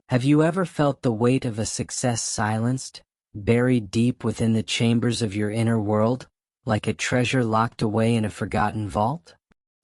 Have you ever felt the weight of a success silenced, buried deep within the chambers of your inner world, like a treasure locked away in a forgotten vault?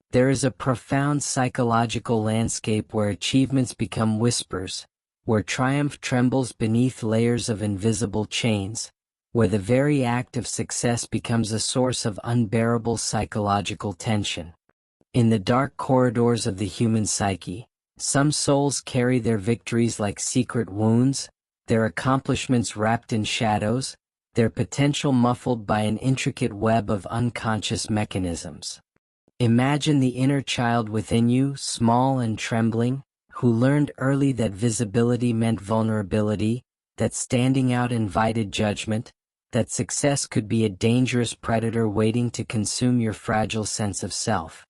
There is a profound psychological landscape where achievements become whispers, where triumph trembles beneath layers of invisible chains, where the very act of success becomes a source of unbearable psychological tension. In the dark corridors of the human psyche, some souls carry their victories like secret wounds, their accomplishments wrapped in shadows, their potential muffled by an intricate web of unconscious mechanisms. Imagine the inner child within you, small and trembling, who learned early that visibility meant vulnerability, that standing out invited judgment, that success could be a dangerous predator waiting to consume your fragile sense of self.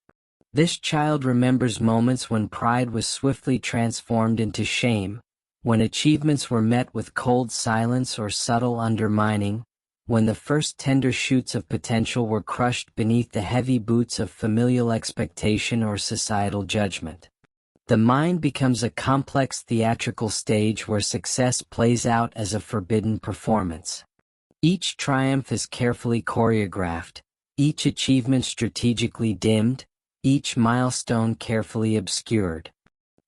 This child remembers moments when pride was swiftly transformed into shame, when achievements were met with cold silence or subtle undermining, when the first tender shoots of potential were crushed beneath the heavy boots of familial expectation or societal judgment. The mind becomes a complex theatrical stage where success plays out as a forbidden performance. Each triumph is carefully choreographed, each achievement strategically dimmed, each milestone carefully obscured.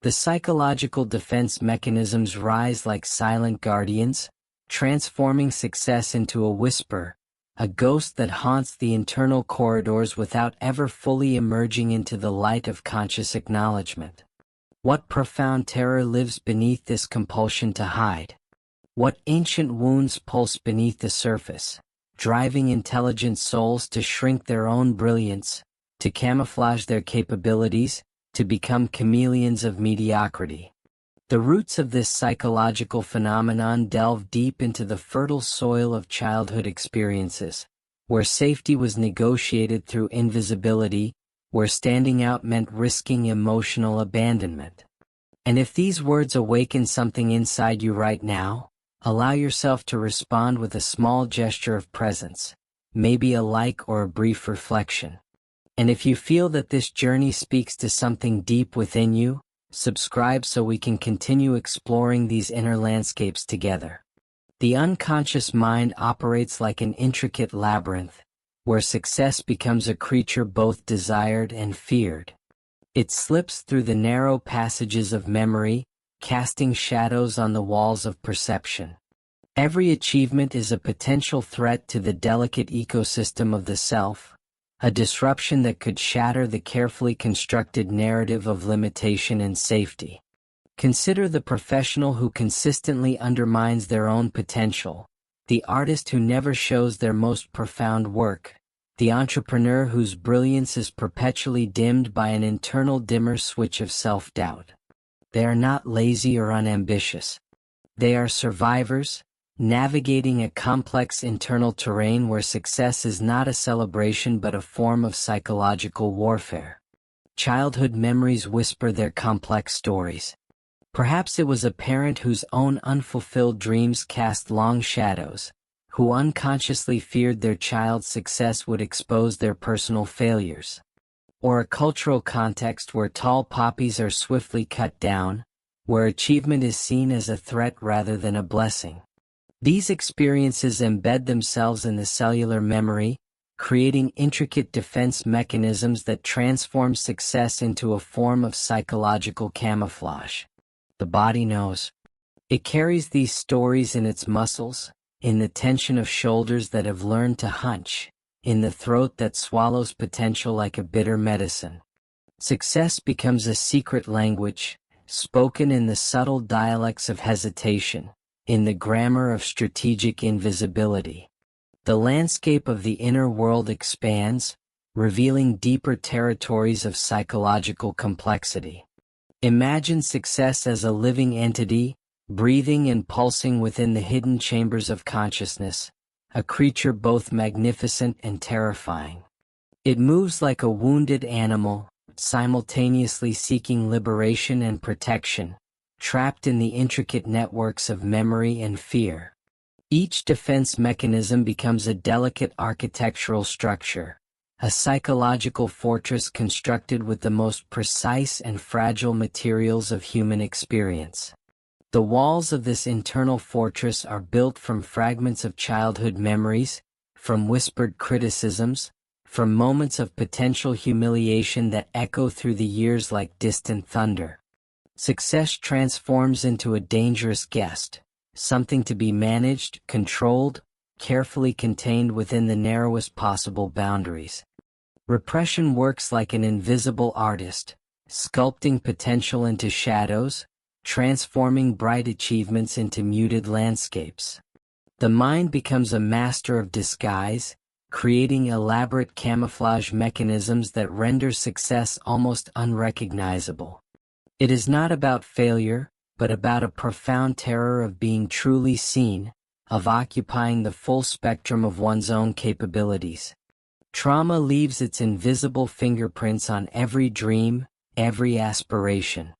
The psychological defense mechanisms rise like silent guardians, transforming success into a whisper, a ghost that haunts the internal corridors without ever fully emerging into the light of conscious acknowledgement. What profound terror lives beneath this compulsion to hide? What ancient wounds pulse beneath the surface, driving intelligent souls to shrink their own brilliance, to camouflage their capabilities, to become chameleons of mediocrity? The roots of this psychological phenomenon delve deep into the fertile soil of childhood experiences, where safety was negotiated through invisibility, where standing out meant risking emotional abandonment. And if these words awaken something inside you right now, allow yourself to respond with a small gesture of presence, maybe a like or a brief reflection. And if you feel that this journey speaks to something deep within you, subscribe so we can continue exploring these inner landscapes together. The unconscious mind operates like an intricate labyrinth, where success becomes a creature both desired and feared. It slips through the narrow passages of memory, casting shadows on the walls of perception. Every achievement is a potential threat to the delicate ecosystem of the self, a disruption that could shatter the carefully constructed narrative of limitation and safety. Consider the professional who consistently undermines their own potential, the artist who never shows their most profound work, the entrepreneur whose brilliance is perpetually dimmed by an internal dimmer switch of self-doubt. They are not lazy or unambitious. They are survivors, navigating a complex internal terrain where success is not a celebration but a form of psychological warfare. Childhood memories whisper their complex stories. Perhaps it was a parent whose own unfulfilled dreams cast long shadows, who unconsciously feared their child's success would expose their personal failures. Or a cultural context where tall poppies are swiftly cut down, where achievement is seen as a threat rather than a blessing. These experiences embed themselves in the cellular memory, creating intricate defense mechanisms that transform success into a form of psychological camouflage. The body knows. It carries these stories in its muscles, in the tension of shoulders that have learned to hunch, in the throat that swallows potential like a bitter medicine. Success becomes a secret language, spoken in the subtle dialects of hesitation, in the grammar of strategic invisibility. The landscape of the inner world expands, revealing deeper territories of psychological complexity. Imagine success as a living entity, breathing and pulsing within the hidden chambers of consciousness, a creature both magnificent and terrifying. It moves like a wounded animal, simultaneously seeking liberation and protection, trapped in the intricate networks of memory and fear. Each defense mechanism becomes a delicate architectural structure, a psychological fortress constructed with the most precise and fragile materials of human experience. The walls of this internal fortress are built from fragments of childhood memories, from whispered criticisms, from moments of potential humiliation that echo through the years like distant thunder. Success transforms into a dangerous guest, something to be managed, controlled, carefully contained within the narrowest possible boundaries. Repression works like an invisible artist, sculpting potential into shadows, transforming bright achievements into muted landscapes. The mind becomes a master of disguise, creating elaborate camouflage mechanisms that render success almost unrecognizable. It is not about failure, but about a profound terror of being truly seen, of occupying the full spectrum of one's own capabilities. Trauma leaves its invisible fingerprints on every dream, every aspiration.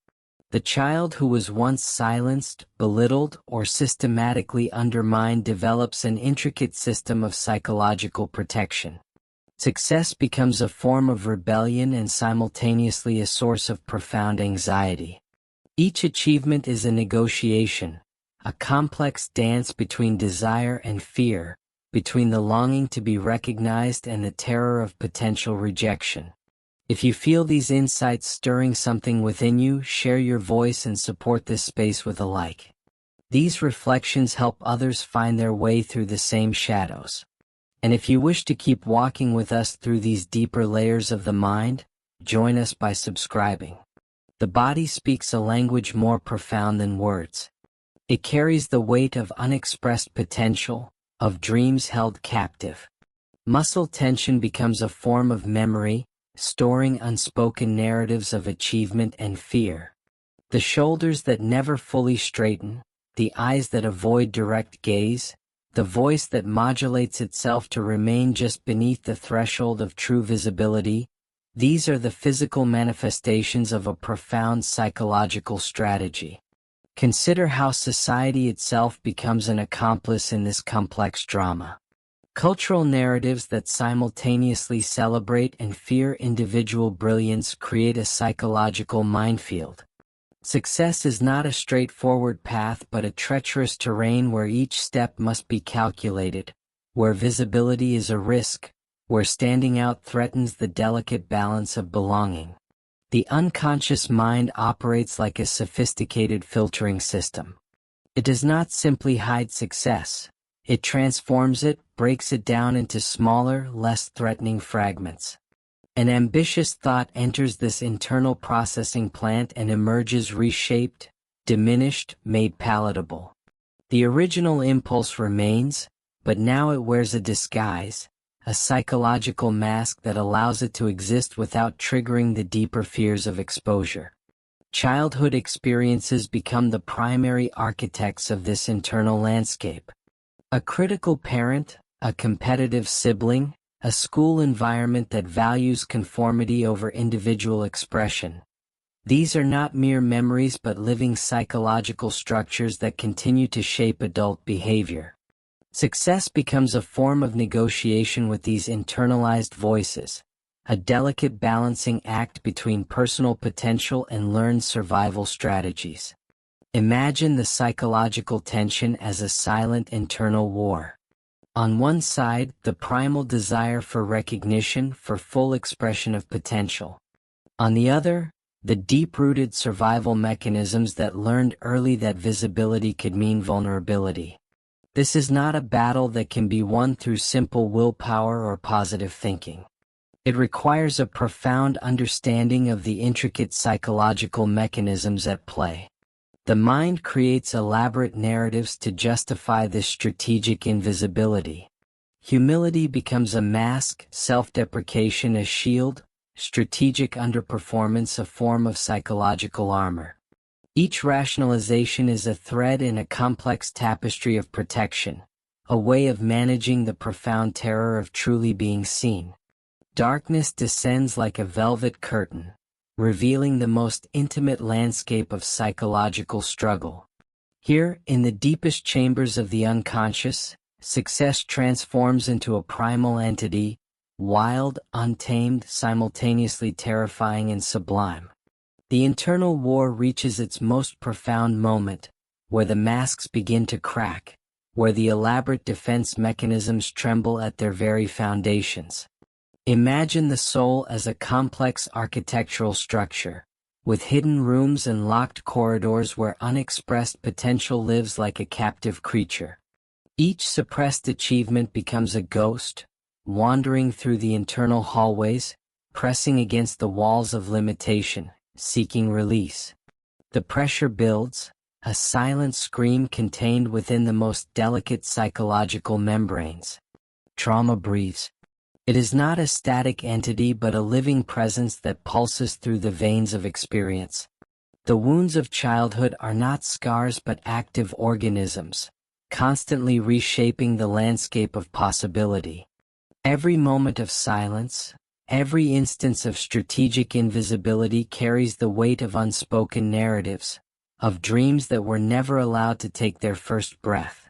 The child who was once silenced, belittled, or systematically undermined develops an intricate system of psychological protection. Success becomes a form of rebellion and simultaneously a source of profound anxiety. Each achievement is a negotiation, a complex dance between desire and fear, between the longing to be recognized and the terror of potential rejection. If you feel these insights stirring something within you, share your voice and support this space with a like. These reflections help others find their way through the same shadows. And if you wish to keep walking with us through these deeper layers of the mind, join us by subscribing. The body speaks a language more profound than words. It carries the weight of unexpressed potential, of dreams held captive. Muscle tension becomes a form of memory, storing unspoken narratives of achievement and fear. The shoulders that never fully straighten, the eyes that avoid direct gaze, the voice that modulates itself to remain just beneath the threshold of true visibility, these are the physical manifestations of a profound psychological strategy. Consider how society itself becomes an accomplice in this complex drama. Cultural narratives that simultaneously celebrate and fear individual brilliance create a psychological minefield. Success is not a straightforward path but a treacherous terrain where each step must be calculated, where visibility is a risk, where standing out threatens the delicate balance of belonging. The unconscious mind operates like a sophisticated filtering system. It does not simply hide success. It transforms it, breaks it down into smaller, less threatening fragments. An ambitious thought enters this internal processing plant and emerges reshaped, diminished, made palatable. The original impulse remains, but now it wears a disguise, a psychological mask that allows it to exist without triggering the deeper fears of exposure. Childhood experiences become the primary architects of this internal landscape. A critical parent, a competitive sibling, a school environment that values conformity over individual expression. These are not mere memories but living psychological structures that continue to shape adult behavior. Success becomes a form of negotiation with these internalized voices, a delicate balancing act between personal potential and learned survival strategies. Imagine the psychological tension as a silent internal war. On one side, the primal desire for recognition, for full expression of potential. On the other, the deep-rooted survival mechanisms that learned early that visibility could mean vulnerability. This is not a battle that can be won through simple willpower or positive thinking. It requires a profound understanding of the intricate psychological mechanisms at play. The mind creates elaborate narratives to justify this strategic invisibility. Humility becomes a mask, self-deprecation a shield, strategic underperformance a form of psychological armor. Each rationalization is a thread in a complex tapestry of protection, a way of managing the profound terror of truly being seen. Darkness descends like a velvet curtain, revealing the most intimate landscape of psychological struggle. Here, in the deepest chambers of the unconscious, success transforms into a primal entity, wild, untamed, simultaneously terrifying and sublime. The internal war reaches its most profound moment, where the masks begin to crack, where the elaborate defense mechanisms tremble at their very foundations. Imagine the soul as a complex architectural structure, with hidden rooms and locked corridors where unexpressed potential lives like a captive creature. Each suppressed achievement becomes a ghost, wandering through the internal hallways, pressing against the walls of limitation, seeking release. The pressure builds, a silent scream contained within the most delicate psychological membranes. Trauma breathes. It is not a static entity but a living presence that pulses through the veins of experience. The wounds of childhood are not scars but active organisms, constantly reshaping the landscape of possibility. Every moment of silence, every instance of strategic invisibility carries the weight of unspoken narratives, of dreams that were never allowed to take their first breath.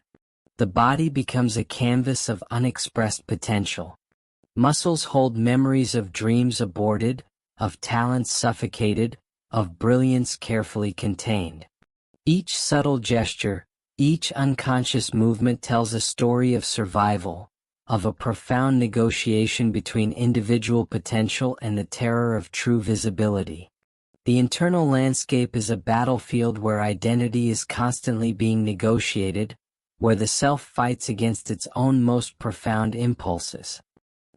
The body becomes a canvas of unexpressed potential. Muscles hold memories of dreams aborted, of talents suffocated, of brilliance carefully contained. Each subtle gesture, each unconscious movement tells a story of survival, of a profound negotiation between individual potential and the terror of true visibility. The internal landscape is a battlefield where identity is constantly being negotiated, where the self fights against its own most profound impulses.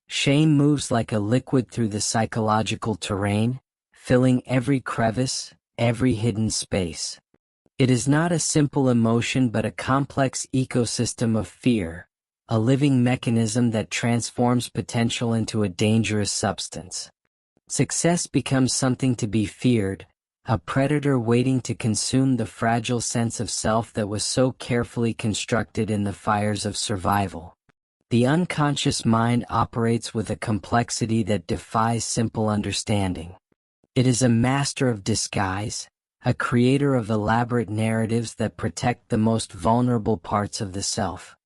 Shame moves like a liquid through the psychological terrain, filling every crevice, every hidden space. It is not a simple emotion but a complex ecosystem of fear, a living mechanism that transforms potential into a dangerous substance. Success becomes something to be feared, a predator waiting to consume the fragile sense of self that was so carefully constructed in the fires of survival. The unconscious mind operates with a complexity that defies simple understanding. It is a master of disguise, a creator of elaborate narratives that protect the most vulnerable parts of the self.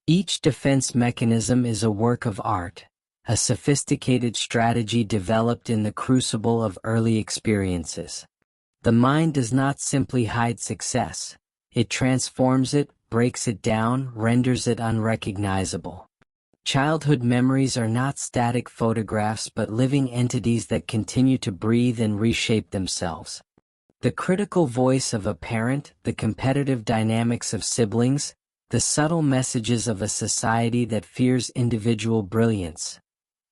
Each defense mechanism is a work of art, a sophisticated strategy developed in the crucible of early experiences. The mind does not simply hide success, it transforms it, breaks it down, renders it unrecognizable. Childhood memories are not static photographs but living entities that continue to breathe and reshape themselves. The critical voice of a parent, the competitive dynamics of siblings, the subtle messages of a society that fears individual brilliance.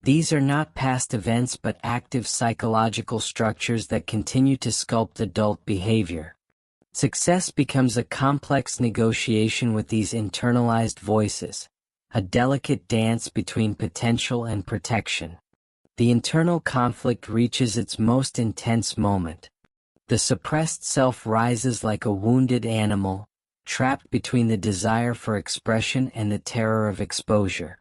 These are not past events but active psychological structures that continue to sculpt adult behavior. Success becomes a complex negotiation with these internalized voices, a delicate dance between potential and protection. The internal conflict reaches its most intense moment. The suppressed self rises like a wounded animal, trapped between the desire for expression and the terror of exposure.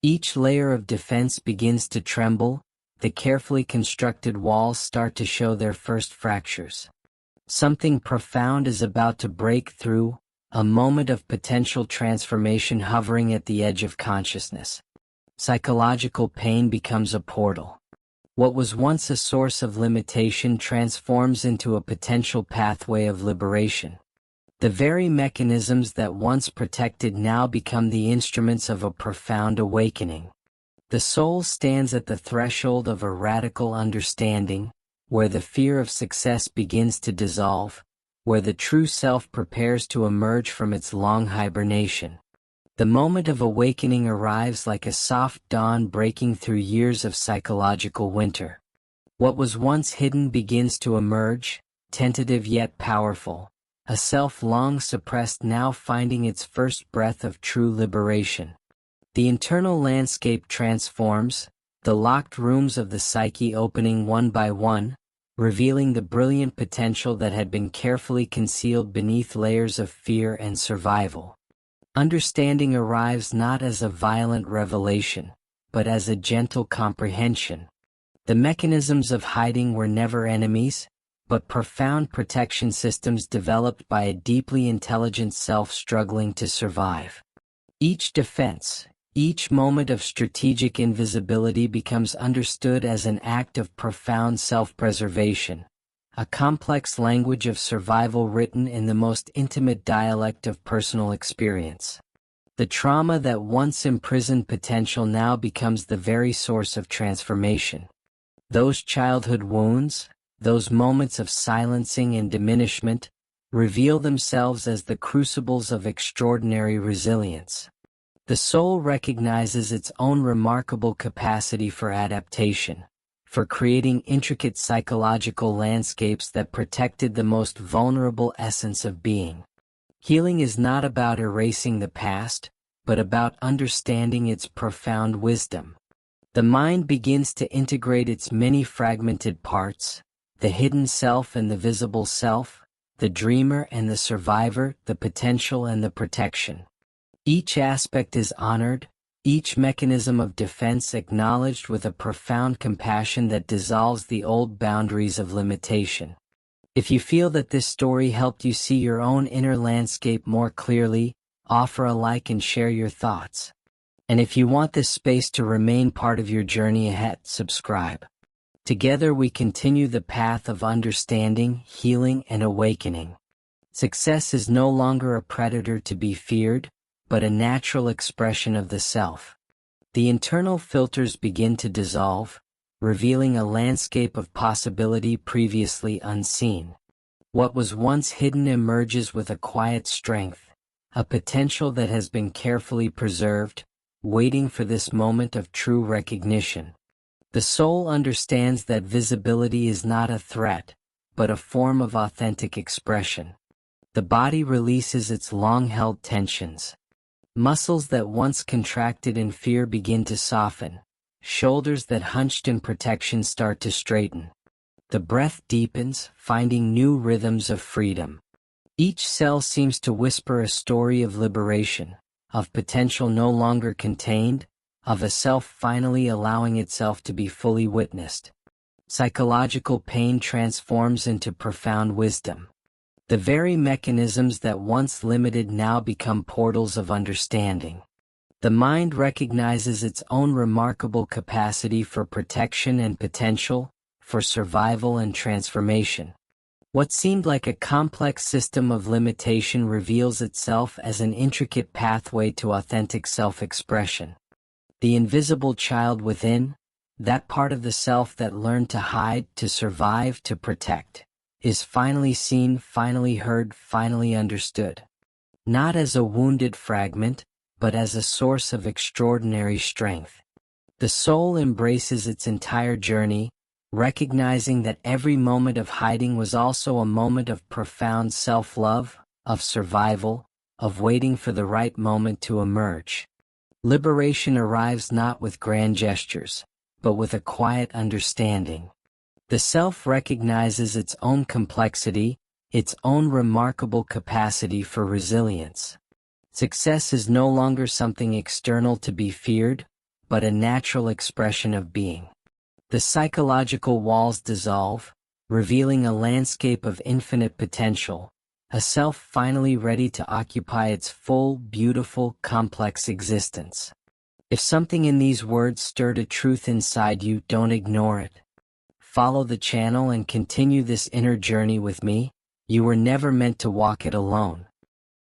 Each layer of defense begins to tremble, the carefully constructed walls start to show their first fractures. Something profound is about to break through, a moment of potential transformation hovering at the edge of consciousness. Psychological pain becomes a portal. What was once a source of limitation transforms into a potential pathway of liberation. The very mechanisms that once protected now become the instruments of a profound awakening. The soul stands at the threshold of a radical understanding, where the fear of success begins to dissolve, where the true self prepares to emerge from its long hibernation. The moment of awakening arrives like a soft dawn breaking through years of psychological winter. What was once hidden begins to emerge, tentative yet powerful, a self long suppressed now finding its first breath of true liberation. The internal landscape transforms, the locked rooms of the psyche opening one by one, revealing the brilliant potential that had been carefully concealed beneath layers of fear and survival. Understanding arrives not as a violent revelation, but as a gentle comprehension. The mechanisms of hiding were never enemies, but profound protection systems developed by a deeply intelligent self struggling to survive. Each defense, each moment of strategic invisibility becomes understood as an act of profound self-preservation, a complex language of survival written in the most intimate dialect of personal experience. The trauma that once imprisoned potential now becomes the very source of transformation. Those childhood wounds, those moments of silencing and diminishment, reveal themselves as the crucibles of extraordinary resilience. The soul recognizes its own remarkable capacity for adaptation, for creating intricate psychological landscapes that protected the most vulnerable essence of being. Healing is not about erasing the past, but about understanding its profound wisdom. The mind begins to integrate its many fragmented parts, the hidden self and the visible self, the dreamer and the survivor, the potential and the protection. Each aspect is honored, each mechanism of defense acknowledged with a profound compassion that dissolves the old boundaries of limitation. If you feel that this story helped you see your own inner landscape more clearly, offer a like and share your thoughts. And if you want this space to remain part of your journey ahead, subscribe. Together we continue the path of understanding, healing, and awakening. Success is no longer a predator to be feared, but a natural expression of the self. The internal filters begin to dissolve, revealing a landscape of possibility previously unseen. What was once hidden emerges with a quiet strength, a potential that has been carefully preserved, waiting for this moment of true recognition. The soul understands that visibility is not a threat, but a form of authentic expression. The body releases its long-held tensions. Muscles that once contracted in fear begin to soften. Shoulders that hunched in protection start to straighten. The breath deepens, finding new rhythms of freedom. Each cell seems to whisper a story of liberation, of potential no longer contained, of a self finally allowing itself to be fully witnessed. Psychological pain transforms into profound wisdom. The very mechanisms that once limited now become portals of understanding. The mind recognizes its own remarkable capacity for protection and potential, for survival and transformation. What seemed like a complex system of limitation reveals itself as an intricate pathway to authentic self-expression. The invisible child within, that part of the self that learned to hide, to survive, to protect, is finally seen, finally heard, finally understood. Not as a wounded fragment, but as a source of extraordinary strength. The soul embraces its entire journey, recognizing that every moment of hiding was also a moment of profound self-love, of survival, of waiting for the right moment to emerge. Liberation arrives not with grand gestures, but with a quiet understanding. The self recognizes its own complexity, its own remarkable capacity for resilience. Success is no longer something external to be feared, but a natural expression of being. The psychological walls dissolve, revealing a landscape of infinite potential, a self finally ready to occupy its full, beautiful, complex existence. If something in these words stirred a truth inside you, don't ignore it. Follow the channel and continue this inner journey with me. You were never meant to walk it alone.